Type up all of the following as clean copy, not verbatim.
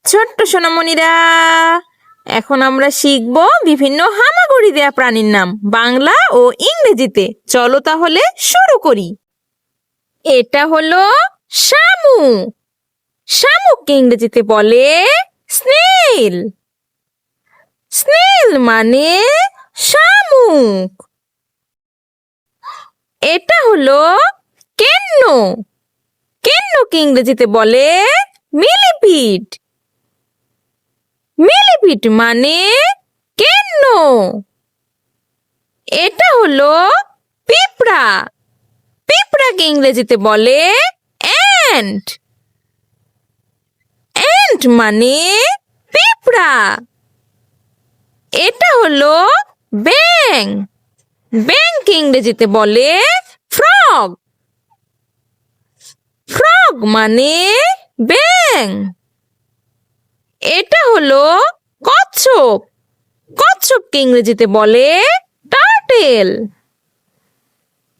ছোট্ট সোনামণিরা, এখন আমরা শিখব বিভিন্ন হামাগুড়ি দেয়া প্রাণীর নাম বাংলা ও ইংরেজিতে। চলো তাহলে শুরু করি। এটা হলো শামুক। শামুককে ইংরেজিতে বলে স্নেইল। স্নেইল মানে শামুক। এটা হলো কেন্ন। কেন্নকে ইংরেজিতে বলে মিলিপিড। মিলিপিড মানে কেন্ন। এটা হলো পিঁপড়া। পিঁপড়াকে ইংরেজিতে বলে অ্যান্ট। অ্যান্ট মানে পিঁপড়া। এটা হলো ব্যাঙ। ব্যাঙকে ইংরেজিতে বলে ফ্রগ। ফ্রগ মানে ব্যাঙ। এটা হলো কচ্ছপ। কচ্ছপকে ইংরেজিতে বলে টার্টেল।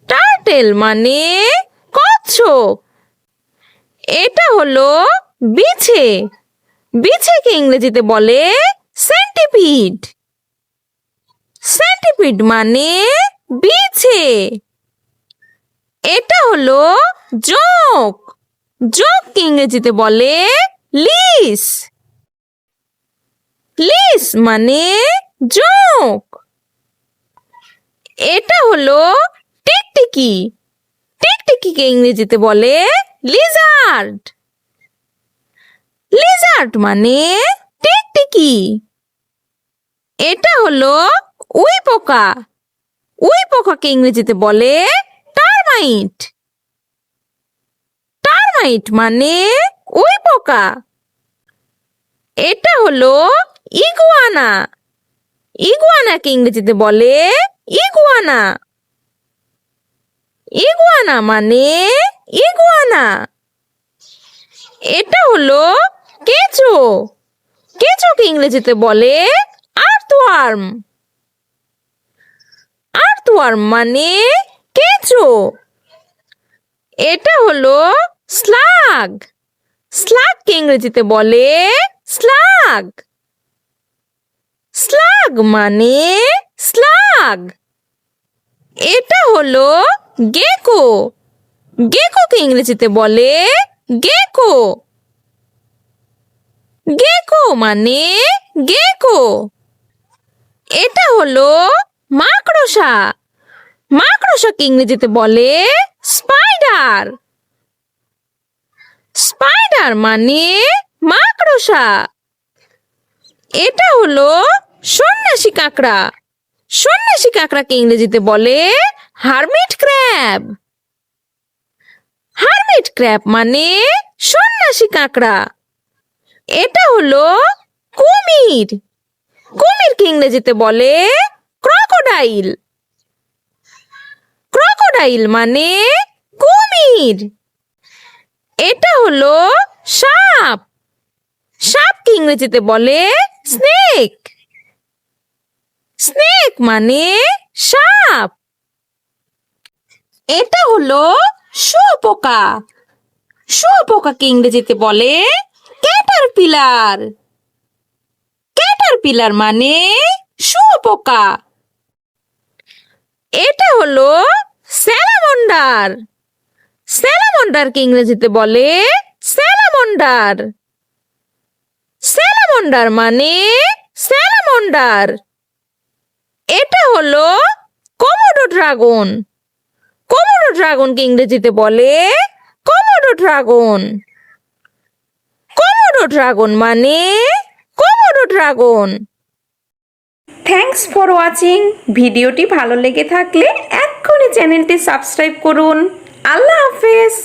টার্টেল মানে কচ্ছপ। এটা হলো বিছে। বিছেকে ইংরেজিতে বলে সেন্টিপিড। সেন্টিপিড মানে বিছে। এটা হলো জোঁক। জোঁককে ইংরেজিতে বলে লিস। লিস মানে জোঁক। এটা হলো টিকটিকি। টিকটিকিকে ইংরেজিতে বলে লিজার্ড। লিজার্ড মানে টিকটিকি। এটা হলো উইপোকা। উইপোকাকে ইংরেজিতে বলে টারমাইট। টারমাইট মানে উইপোকা। এটা হলো ইগুয়ানা। ইগুয়ানাকে ইংরেজিতে বলে ইগুয়ানা। ইগুয়ানা মানে ইগুয়ানা। এটা হলো কেঁচো। কেঁচোকে ইংরেজিতে বলে আর্থওয়ার্ম। আর্থওয়ার্ম মানে কেঁচো। এটা হলো স্লাগ। স্লাগকে ইংরেজিতে বলে স্লাগ। স্লাগ মানে স্লাগ। এটা হলো গেকো। গেকোকে ইংরেজিতে বলে গেকো। গেকো মানে গেকো। এটা হলো মাকড়সা। মাকড়সাকে ইংরেজিতে বলে স্পাইডার। স্পাইডার মানে মাকড়সা। এটা হলো সন্ন্যাসী কাঁকড়া। সন্ন্যাসী কাঁকড়াকে ইংরেজিতে বলে হারমিট ক্র্যাব। হারমিট ক্র্যাব মানে সন্ন্যাসী কাঁকড়া। এটা হলো কুমির। কুমিরকে ইংরেজিতে বলে ক্রকোডাইল। ক্রকোডাইল মানে কুমির। এটা হলো সাপ। সাপকে ইংরেজিতে বলে স্নেক। স্নেক মানে সাপ। এটা হলো শুঁয়োপোকা। শুঁয়োপোকাকে ইংরেজিতে বলে ক্যাটারপিলার। ক্যাটারপিলার মানে শুঁয়োপোকা। এটা হলো স্যালামন্ডার। স্যালামন্ডারকে ইংরেজিতে বলে স্যালামন্ডার। স্যালামন্ডার মানে স্যালামন্ডার। এটা হলো কোমোডো ড্রাগন। কোমোডো ড্রাগনকে ইংরেজিতে বলে কোমোডো ড্রাগন। কোমোডো ড্রাগন মানে Komodo dragon. Thanks for watching. ভিডিওটি ভালো লেগে থাকলে এক্ষুনি চ্যানেলটি সাবস্ক্রাইব করুন। আল্লাহ হাফেজ।